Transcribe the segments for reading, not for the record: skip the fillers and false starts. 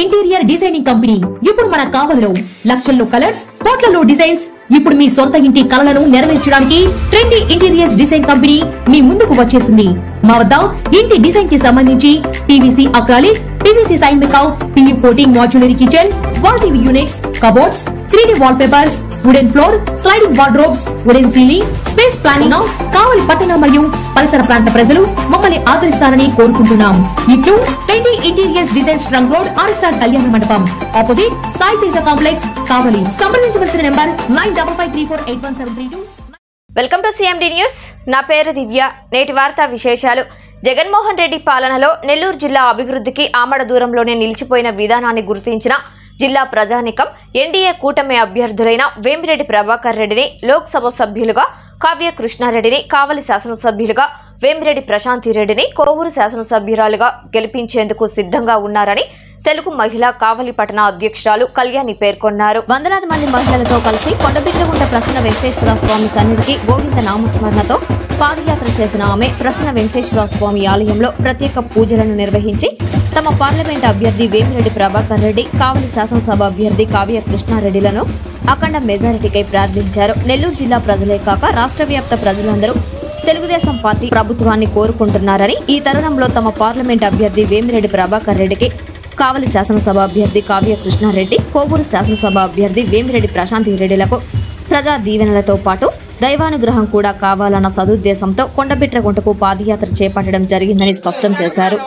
Interior designing company ఇప్పుడు మన కావలిలో లక్షల్లో కలర్స్, కోట్లలో డిజైన్స్. ఇప్పుడు మీ సొంత ఇంటి కలలను నెరవేర్చడానికి ట్రెండీ ఇంటీరియర్స్ డిజైన్ కంపెనీ మీ ముందుకు వచ్చేసింది. మా వద్ద ఇంటి డిజైన్ కి సంబంధించి పీవీసీ అక్రాలిక్, పీవీసీ సైన్ మేకౌట్, PU coating modular kitchen, wall TV units, cupboards, 3D wall papers, wooden floor, sliding wardrobes, wooden ceiling, space planning. Kavali పట్టణ మరియు పరిసర ప్రాంత ప్రజలు మమ్మల్ని ఆదరిస్తారని కోరుకుంటున్నాం. ఇట్లు trendy interiors designs trunk road, RSR Kalyana Mandapam, opposite Sai Teja complex, Kavali. సంప్రదించవలసిన number 9553481732. Welcome to CMD news. నా పేరు దివ్య. నేటి వార్తా విశేషాలు. జగన్మోహన్ రెడ్డి పాలనలో నెల్లూరు జిల్లా అభివృద్ధికి ఆమడ దూరంలోనే నిలిచిపోయిన విధానాన్ని గుర్తించిన జిల్లా ప్రజానికం ఎన్డీఏ కూటమి అభ్యర్థులైన వేమిరెడ్డి ప్రభాకర్ రెడ్డిని లోక్సభ సభ్యులుగా, కావ్య కృష్ణారెడ్డిని కావలి శాసనసభ్యులుగా, వేమిరెడ్డి ప్రశాంతి రెడ్డిని కోవూరు శాసనసభ్యురాలుగా గెలిపించేందుకు సిద్ధంగా ఉన్నారని తెలుగు మహిళా కావలి పట్టణ అధ్యక్షురాలు కళ్యాణి పేర్కొన్నారు. వందలాది మంది మహిళలతో కలిసి కొండబిట్రగుంట ప్రసన్న వెంకటేశ్వర స్వామి సన్నిధికి గోవింద నామస్మరణతో పాదయాత్ర చేసిన ఆమె ప్రసన్న వెంకటేశ్వర స్వామి ఆలయంలో ప్రత్యేక పూజలను నిర్వహించి తమ పార్లమెంట్ అభ్యర్థి వేమిరెడ్డి ప్రభాకర్ రెడ్డి, కావలి శాసనసభ అభ్యర్థి కావ్య కృష్ణారెడ్డిలను అఖండ మెజారిటీకై ప్రార్థించారు. నెల్లూరు జిల్లా ప్రజలే కాక రాష్ట్ర వ్యాప్త ప్రజలందరూ తెలుగుదేశం పార్టీ ప్రభుత్వాన్ని కోరుకుంటున్నారని, ఈ తరుణంలో తమ పార్లమెంట్ అభ్యర్థి వేమిరెడ్డి ప్రభాకర్ రెడ్డికి, కావలి శాసనసభ అభ్యర్థి కావ్య కృష్ణారెడ్డి, కోవూరు శాసనసభ అభ్యర్థి వేమిరెడ్డి ప్రశాంతి రెడ్డిలకు ప్రజా దీవెనలతో పాటు దైవానుగ్రహం కూడా కావాలన్న సదుద్దేశంతో కొండబిట్రగుంటకు పాదయాత్ర చేపట్టడం జరిగిందని స్పష్టం చేశారు.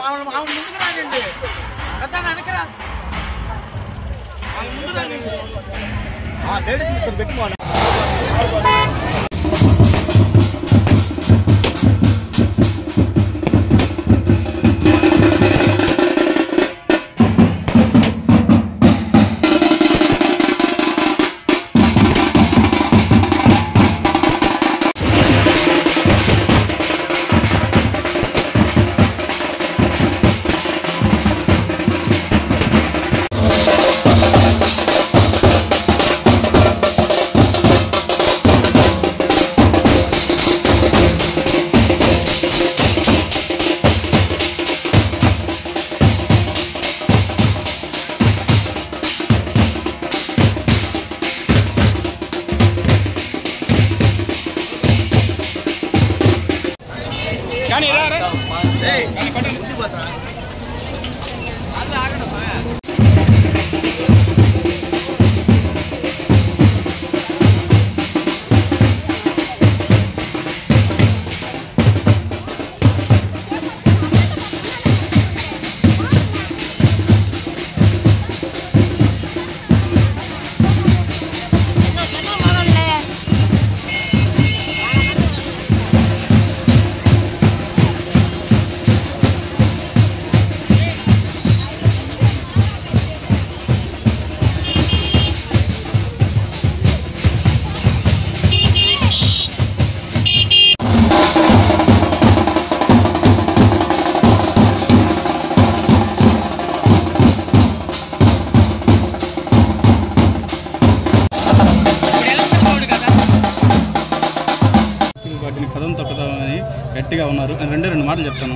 కథం తొక్కదామని గట్టిగా ఉన్నారు. రెండు మాటలు చెప్తాను.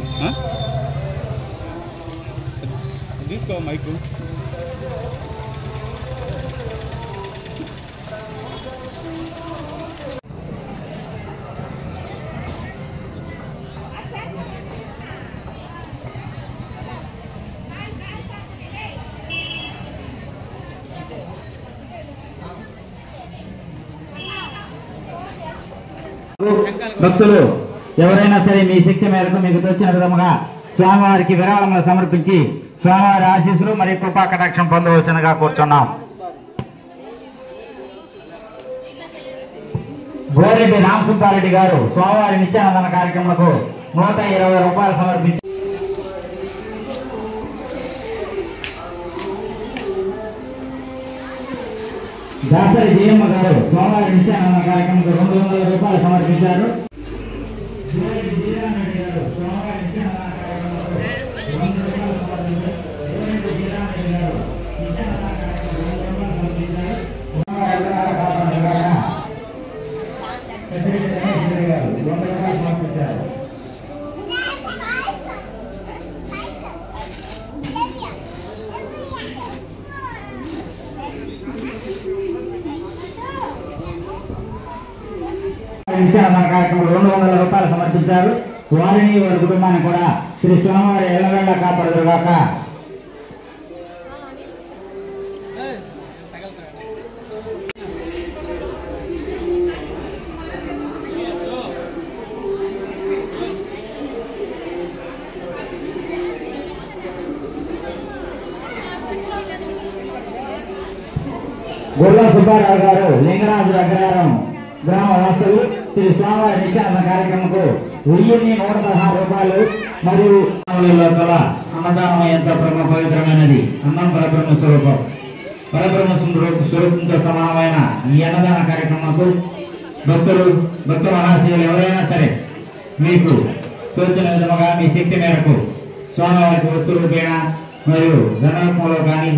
తీసుకో మైకు. భక్తులు ఎవరైనా సరే మీ శక్తి మేరకు మీకు తోచిన విధముగా స్వామివారికి విరాళములు సమర్పించి స్వామివారి ఆశీస్సులు మరియు కృపా కటాక్షం పొందవలసినగా కూర్చున్నాం. బోరెడ్డి రామసుబ్బారెడ్డి గారు స్వామివారి నిత్యానందన కార్యక్రమంలో 120 రూపాయలు సమర్పించి దాసరి జయమ్మ గారు స్వామివారి నిత్యానందన కార్యక్రమంలో 200 రూపాయలు సమర్పించారు. నిత్యానందన కార్యక్రమంలో 200 రూపాయలు సమర్పించారు. వారిని వారి కుటుంబాన్ని కూడా శ్రీ స్వామివారి ఎల్లవేళ కాపాడుదురుగాక. గుర్ల సుబ్బారావు గారు లింగరాజు అగ్రహారం గ్రామ వాస్తవులు శ్రీ స్వామివారి నిత్యానంద కార్యక్రమంకు 1116 రూపాయలు మరియు అన్నదానం ఎంత పవిత్రమైనది. అన్నం పరబ్రహ్మ స్వరూపం. పరబ్రహ్మ స్వరూపంతో సమానమైన ఈ అన్నదాన కార్యక్రమంకు భక్త మహాశయులు ఎవరైనా సరే మీకు సూచన విధముగా మీ శక్తి మేరకు స్వామివారికి వస్తు రూపేణ మరియు ధనరూపంలో కానీ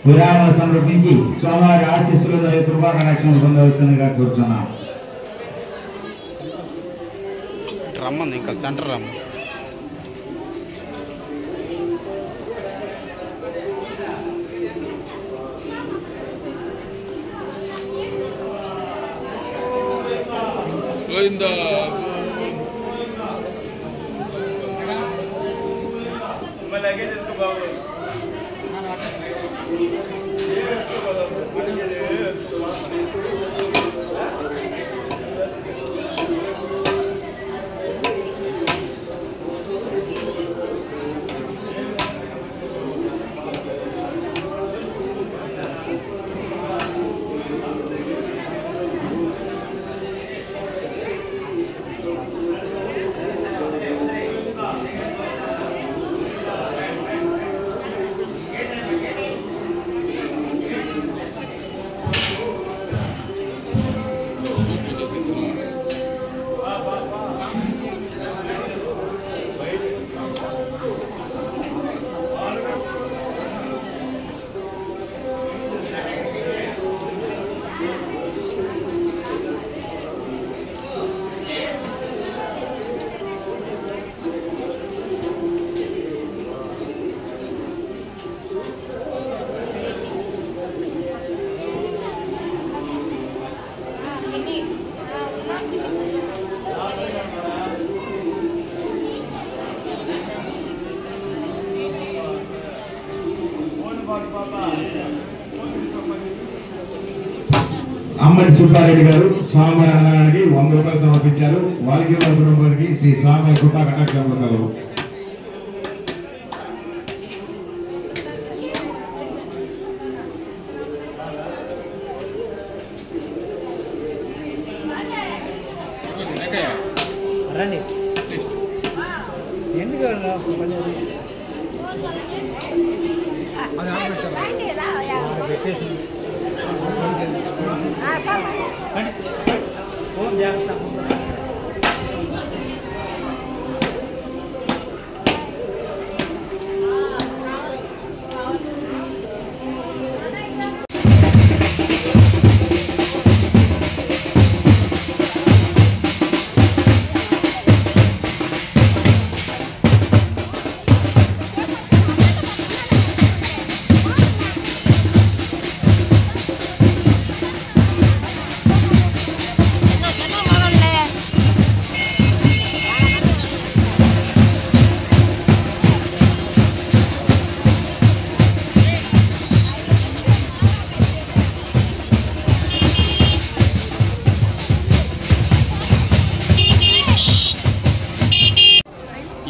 విరామం సమర్పించి స్వామివారి ఆశీస్సులు మరియు కృపా కటాక్షం పొందవలసిందిగా కోరుచున్నాం. రమ్మంది ఇంకా సెంటర్ రమ్మ. అమ్మడి సుబ్బారెడ్డి గారు స్వామివారి అన్నదానానికి 100 రూపాయలు సమర్పించారు. వారికి వారి కుటుంబానికి శ్రీ స్వామి కృపా కటాక్షములు కలవు. రండి ఎందుకు ఫోన్ జాగ్రత్త.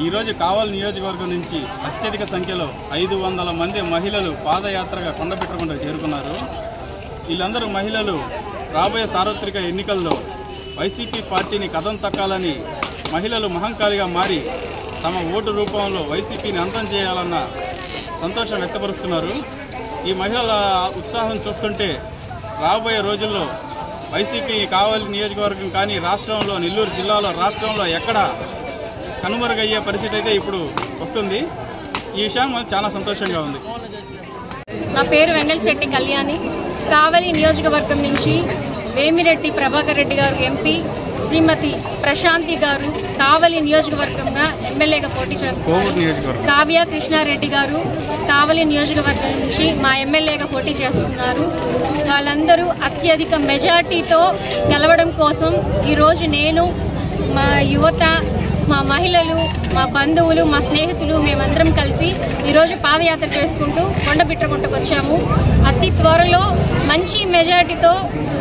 ఈరోజు కావలి నియోజకవర్గం నుంచి అత్యధిక సంఖ్యలో 500 మంది మహిళలు పాదయాత్రగా కొండపెట్టకుండా చేరుకున్నారు. వీళ్ళందరూ మహిళలు రాబోయే సార్వత్రిక ఎన్నికల్లో వైసీపీ పార్టీని కదం తక్కాలని మహిళలు మహంకారిగా మారి తమ ఓటు రూపంలో వైసీపీని అంతం చేయాలన్న సంతోషం వ్యక్తపరుస్తున్నారు. ఈ మహిళల ఉత్సాహం చూస్తుంటే రాబోయే రోజుల్లో వైసీపీ కావలి నియోజకవర్గం కానీ రాష్ట్రంలో నెల్లూరు జిల్లాలో రాష్ట్రంలో ఎక్కడ కనుమరుగయ్యే పరిస్థితి అయితే ఇప్పుడు వస్తుంది. ఈ విషయం చాలా సంతోషంగా ఉంది. నా పేరు వెంగళశెట్టి కళ్యాణి. కావలి నియోజకవర్గం నుంచి వేమిరెడ్డి ప్రభాకర్ రెడ్డి గారు ఎంపీ, శ్రీమతి ప్రశాంతి గారు కావలి నియోజకవర్గంగా ఎమ్మెల్యేగా పోటీ చేస్తున్నారు. కావ్య కృష్ణారెడ్డి గారు కావలి నియోజకవర్గం నుంచి మా ఎమ్మెల్యేగా పోటీ చేస్తున్నారు. వాళ్ళందరూ అత్యధిక మెజార్టీతో గెలవడం కోసం ఈరోజు నేను, మా యువత, మా మహిళలు, మా బంధువులు, మా స్నేహితులు మేమందరం కలిసి ఈరోజు పాదయాత్ర చేసుకుంటూ కొండపిట్రగుంటకు వచ్చాము. అతి త్వరలో మంచి మెజార్టీతో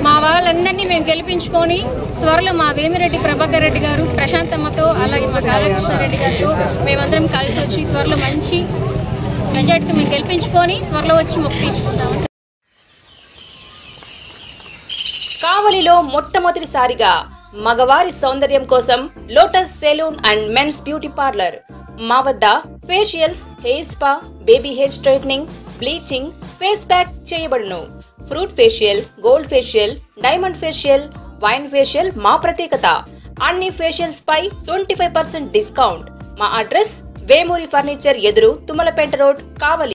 మా వాళ్ళందరినీ మేము గెలిపించుకొని త్వరలో మా వేమిరెడ్డి ప్రభాకర్ రెడ్డి గారు, ప్రశాంతమ్మతో, అలాగే మా కాళకృష్ణారెడ్డి గారితో మేమందరం కలిసి వచ్చి త్వరలో మంచి మెజార్టీతో మేము గెలిపించుకొని త్వరలో వచ్చి మొక్కు తీర్చుకుంటాము. కావలిలో మొట్టమొదటిసారిగా మగవారి సౌందర్యం కోసం lotus salon and men's beauty parlour. మా వద్ద facials, hair spa, baby hair straightening, bleaching, face pack చేయబడును. Fruit facial, gold facial, diamond facial, wine facial మా ప్రత్యేకత. అన్ని ఫేషియల్స్ పై 25% డిస్కౌంట్. మా అడ్రస్ వేమూరి ఫర్నిచర్ ఎదురు, తుమ్మలపేట రోడ్, కావలి.